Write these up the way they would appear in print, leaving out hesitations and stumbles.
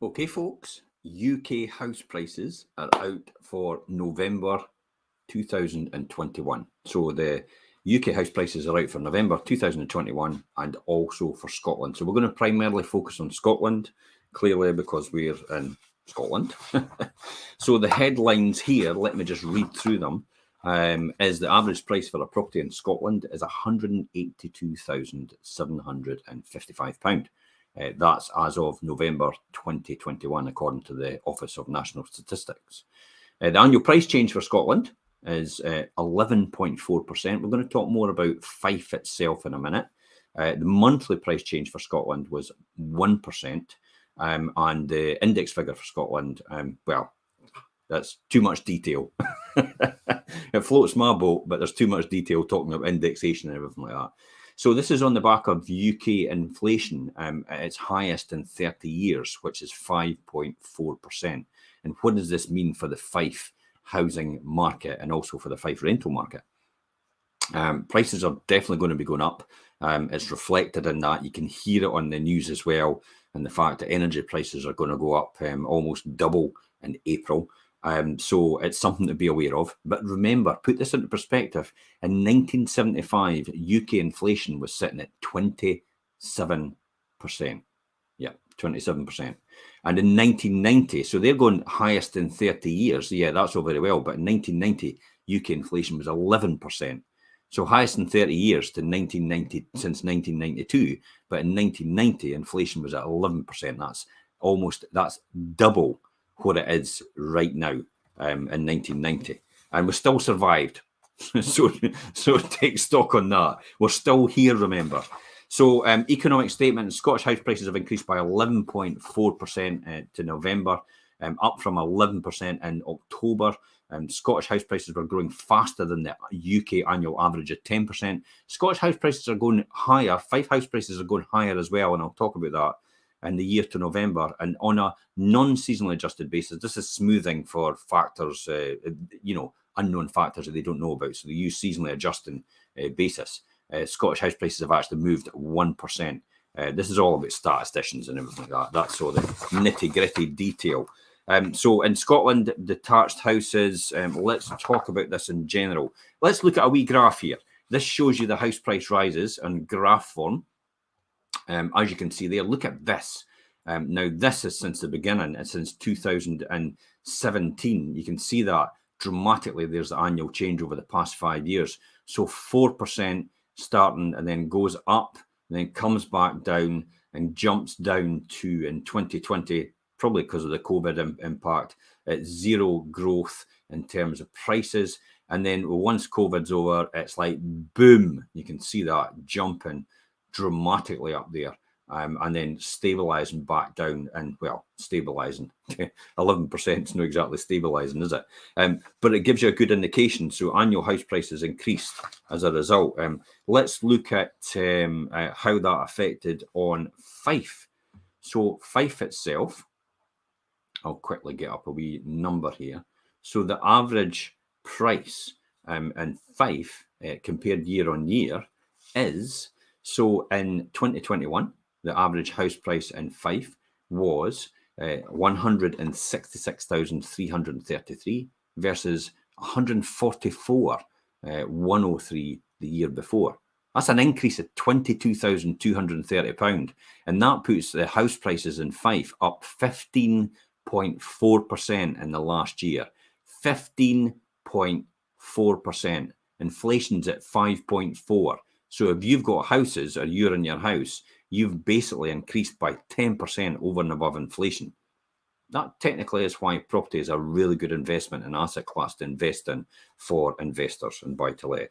Okay, folks, UK house prices are out for November 2021. So the UK house prices are out for November 2021 and also for Scotland. So we're going to primarily focus on Scotland, clearly because we're in Scotland. So the headlines here, let me just read through them, is the average price for a property in Scotland is £182,755. That's as of November 2021, according to the Office of National Statistics. The annual price change for Scotland is 11.4%. We're going to talk more about Fife itself in a minute. The monthly price change for Scotland was 1%. And the index figure for Scotland, well, that's too much detail. It floats my boat, but there's too much detail talking about indexation and everything like that. So this is on the back of UK inflation at its highest in 30 years, which is 5.4%. And what does this mean for the Fife housing market and also for the Fife rental market? Prices are definitely going to be going up. It's reflected in that. You can hear it on the news as well, and the fact that energy prices are going to go up almost double in April. So it's something to be aware of. But remember, put this into perspective. In 1975, UK inflation was sitting at 27%. Yeah, 27%. And in 1990, so they're going highest in 30 years. Yeah, that's all very well. But in 1990, UK inflation was 11%. So highest in 30 years to 1990 since 1992. But in 1990, inflation was at 11%. That's double what it is right now in 1990. And we still survived. so take stock on that. We're still here, remember. So economic statement, Scottish house prices have increased by 11.4% to November, up from 11% in October. Scottish house prices were growing faster than the UK annual average of 10%. Scottish house prices are going higher. Fife house prices are going higher as well, and I'll talk about that in the year to November. And on a non-seasonally adjusted basis, this is smoothing for factors, unknown factors that they don't know about. So they use seasonally adjusting basis. Scottish house prices have actually moved 1%. This is all about statisticians and everything like that. That's all the nitty-gritty detail. So in Scotland, detached houses, let's talk about this in general. Let's look at a wee graph here. This shows you the house price rises in graph form. As you can see there, look at this. Now, this is since the beginning, and since 2017. You can see that dramatically there's the annual change over the past 5 years. So 4% starting and then goes up and then comes back down and jumps down to, in 2020, probably because of the COVID impact, zero growth in terms of prices. And then once COVID's over, it's like boom, you can see that jumping dramatically up there, and then stabilizing back down. And well, stabilizing 11% is not exactly stabilizing, is it? But it gives you a good indication. So annual house prices increased as a result. Let's look at how that affected on Fife. So Fife itself, I'll quickly get up a wee number here. So the average price in Fife compared year on year is, so in 2021, the average house price in Fife was 166,333 versus 144,103 the year before. That's an increase of £22,230. And that puts the house prices in Fife up 15.4% in the last year. 15.4%. Inflation's at 5.4%. So if you've got houses or you're in your house, you've basically increased by 10% over and above inflation. That technically is why property is a really good investment and asset class to invest in for investors and buy to let.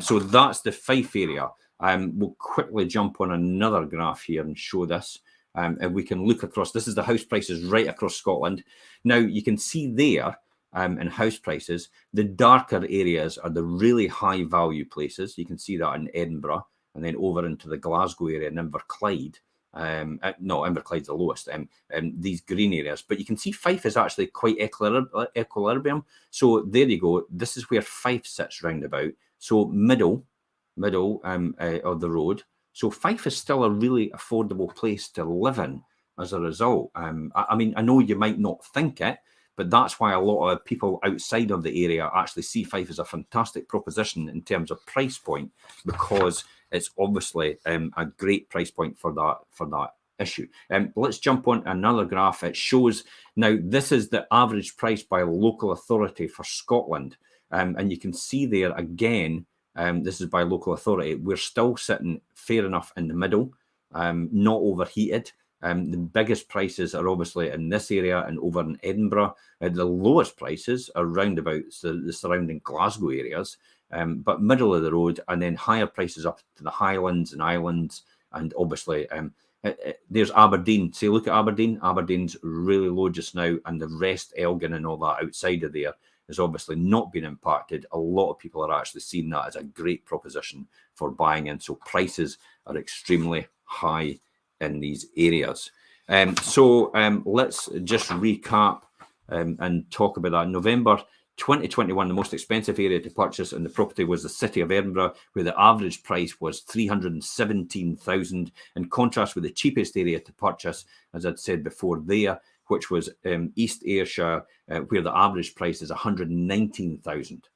So that's the Fife area. We'll quickly jump on another graph here and show this. And we can look across. This is the house prices right across Scotland. Now, you can see there in house prices, the darker areas are the really high value places. You can see that in Edinburgh and then over into the Glasgow area and Inverclyde. No, Inverclyde's the lowest. These green areas. But you can see Fife is actually quite equilibrium. So there you go. This is where Fife sits roundabout. So middle of the road. So Fife is still a really affordable place to live in. as a result. I mean, I know you might not think it, but that's why a lot of people outside of the area actually see Fife as a fantastic proposition in terms of price point, because it's obviously a great price point for that issue. Let's jump on another graph. It shows now this is the average price by local authority for Scotland, and you can see there again. This is by local authority. We're still sitting fair enough in the middle, not overheated. The biggest prices are obviously in this area and over in Edinburgh. The lowest prices are round about the surrounding Glasgow areas, but middle of the road, and then higher prices up to the Highlands and Islands, and obviously there's Aberdeen. See, look at Aberdeen. Aberdeen's really low just now, and the rest, Elgin and all that outside of there, has obviously not been impacted. A lot of people are actually seeing that as a great proposition for buying in. So prices are extremely high in these areas. So let's just recap and talk about that. November 2021, the most expensive area to purchase in the property was the city of Edinburgh, where the average price was 317,000, in contrast with the cheapest area to purchase, as I'd said before there, which was East Ayrshire, where the average price is 119,000.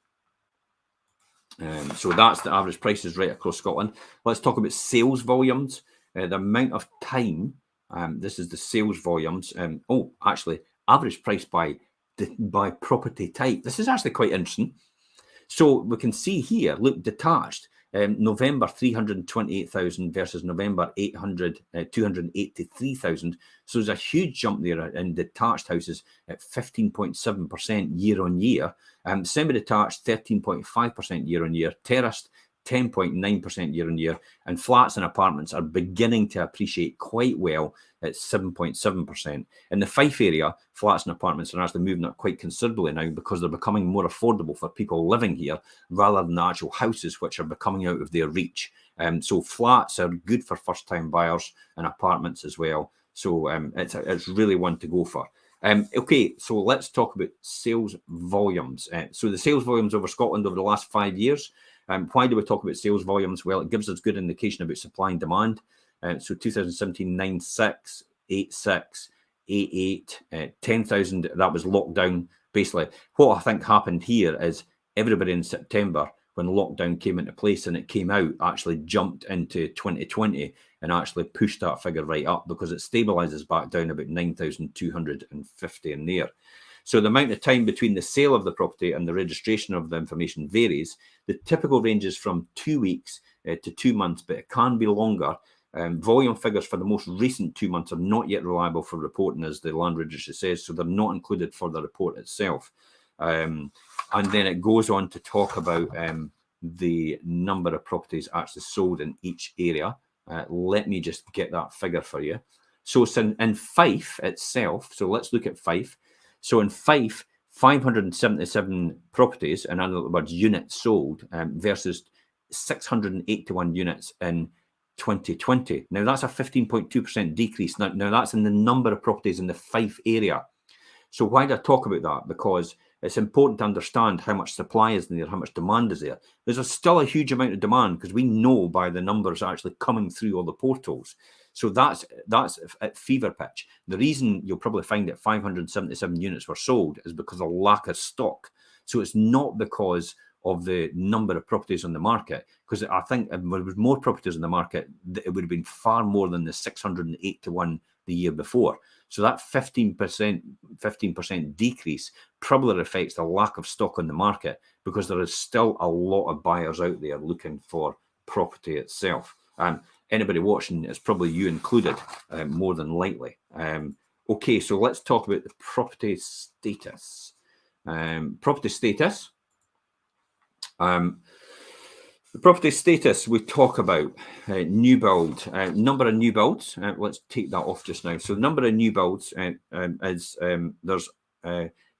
So that's the average prices right across Scotland. Let's talk about sales volumes. The amount of time, this is the sales volumes. Actually, average price by property type. This is actually quite interesting. So we can see here, look, detached, November 328,000 versus November 283,000. So there's a huge jump there in detached houses at 15.7% year on year. Semi-detached 13.5% year on year. Terraced 10.9% year on year, and flats and apartments are beginning to appreciate quite well at 7.7%. In the Fife area, flats and apartments are actually moving up quite considerably now because they're becoming more affordable for people living here rather than the actual houses, which are becoming out of their reach. So flats are good for first-time buyers and apartments as well. So it's really one to go for. Okay, so let's talk about sales volumes. So the sales volumes over Scotland over the last 5 years. Why do we talk about sales volumes? Well, it gives us good indication about supply and demand. So 2017, 9.6, 8.6, 8.8, 10,000, that was lockdown. Basically, what I think happened here is everybody in September, when lockdown came into place and it came out, actually jumped into 2020 and actually pushed that figure right up, because it stabilizes back down about 9,250 in there. So the amount of time between the sale of the property and the registration of the information varies. The typical range is from 2 weeks to 2 months, but it can be longer. Volume figures for the most recent 2 months are not yet reliable for reporting, as the Land Registry says, so they're not included for the report itself. And then it goes on to talk about the number of properties actually sold in each area. Let me just get that figure for you. So in Fife itself, so let's look at Fife. So in Fife, 577 properties, in other words, units sold, versus 681 units in 2020. Now, that's a 15.2% decrease. Now, that's in the number of properties in the Fife area. So why do I talk about that? Because it's important to understand how much supply is there, how much demand is there. There's still a huge amount of demand, because we know by the numbers actually coming through all the portals. So that's at fever pitch. The reason you'll probably find that 577 units were sold is because of lack of stock. So it's not because of the number of properties on the market, because I think if there was more properties on the market, it would have been far more than the 681 the year before. So that 15% decrease probably reflects the lack of stock on the market, because there is still a lot of buyers out there looking for property itself. Anybody watching, it's probably you included, more than likely. Okay, so let's talk about the property status. Property status. The property status, we talk about new build, number of new builds. Let's take that off just now. So the number of new builds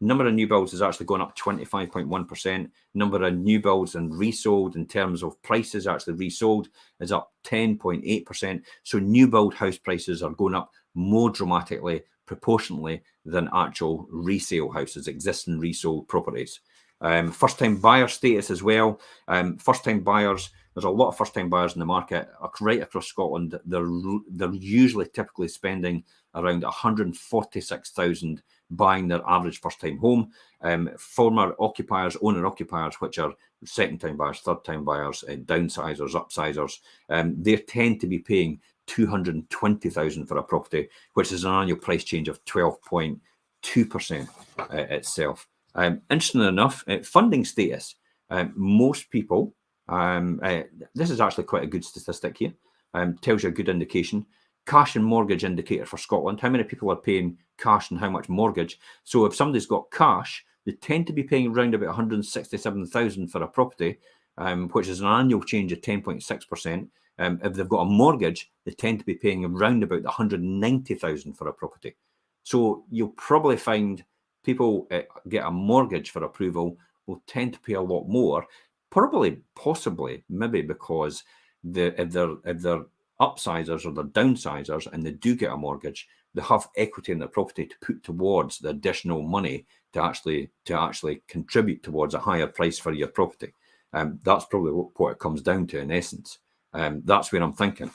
number of new builds is actually going up 25.1%. Number of new builds and resold in terms of prices actually resold is up 10.8%. So new build house prices are going up more dramatically, proportionally, than actual resale houses, existing resold properties. First-time buyer status as well. First-time buyers, There's a lot of first-time buyers in the market right across Scotland. They're usually typically spending around 146,000 buying their average first-time home. Former occupiers, owner-occupiers, which are second-time buyers, third-time buyers, downsizers, upsizers, they tend to be paying 220,000 for a property, which is an annual price change of 12.2% itself. Interestingly enough, funding status. Most people, this is actually quite a good statistic here, tells you a good indication. Cash and mortgage indicator for Scotland, how many people are paying cash and how much mortgage. So if somebody's got cash, they tend to be paying around about 167,000 for a property, which is an annual change of 10.6%. If they've got a mortgage, they tend to be paying around about 190,000 for a property. So you'll probably find people get a mortgage for approval will tend to pay a lot more, possibly, maybe because if they're upsizers or they're downsizers and they do get a mortgage, they have equity in their property to put towards the additional money to actually contribute towards a higher price for your property. That's probably what it comes down to in essence. That's where I'm thinking.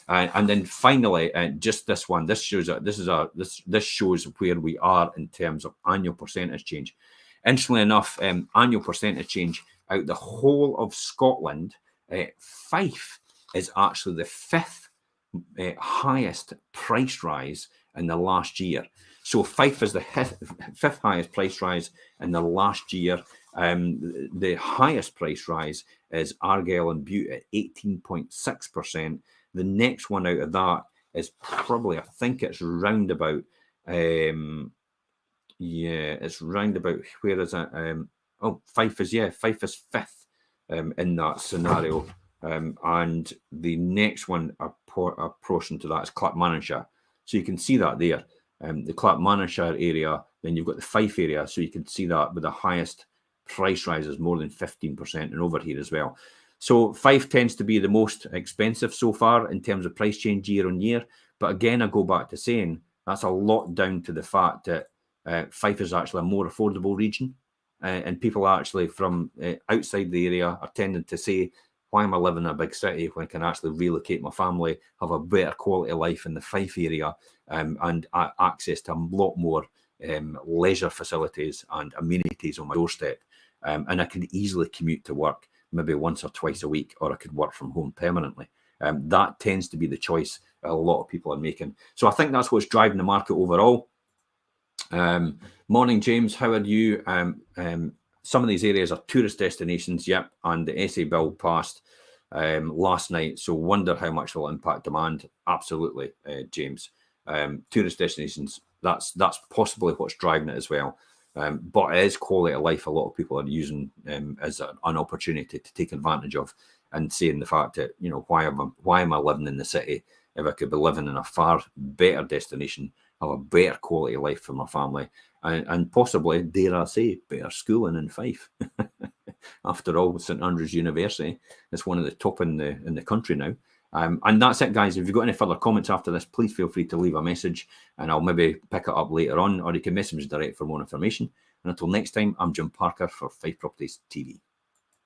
And then finally, just this one. This shows this shows where we are in terms of annual percentage change. Interestingly enough, annual percentage change out the whole of Scotland, Fife is actually the fifth highest price rise in the last year. So Fife is the fifth highest price rise in the last year. The highest price rise is Argyll and Bute at 18.6%. The next one out of that is probably, I think it's round about, it's round about, where is it? Fife is fifth in that scenario. And the next one approaching to that is Clackmannanshire. So you can see that there. The Clackmannanshire area, then you've got the Fife area. So you can see that with the highest price rises more than 15% and over here as well. So Fife tends to be the most expensive so far in terms of price change year on year. But again, I go back to saying that's a lot down to the fact that Fife is actually a more affordable region. And people actually from outside the area are tending to say, why am I living in a big city when I can actually relocate my family, have a better quality of life in the Fife area, and access to a lot more leisure facilities and amenities on my doorstep. And I can easily commute to work maybe once or twice a week, or I could work from home permanently. That tends to be the choice a lot of people are making. So I think that's what's driving the market overall. Morning, James. How are you? Some of these areas are tourist destinations, yep, and the SA bill passed last night, so wonder how much will impact demand. Absolutely, James. Tourist destinations, that's possibly what's driving it as well. But it is quality of life a lot of people are using as an opportunity to take advantage of, and saying the fact that, you know, why am I living in the city if I could be living in a far better destination, have a better quality of life for my family, and possibly, dare I say, better schooling in Fife. After all, St Andrews University is one of the top in the country now. And that's it, guys. If you've got any further comments after this, please feel free to leave a message and I'll maybe pick it up later on, or you can message me direct for more information. And until next time, I'm Jim Parker for Fife Properties TV.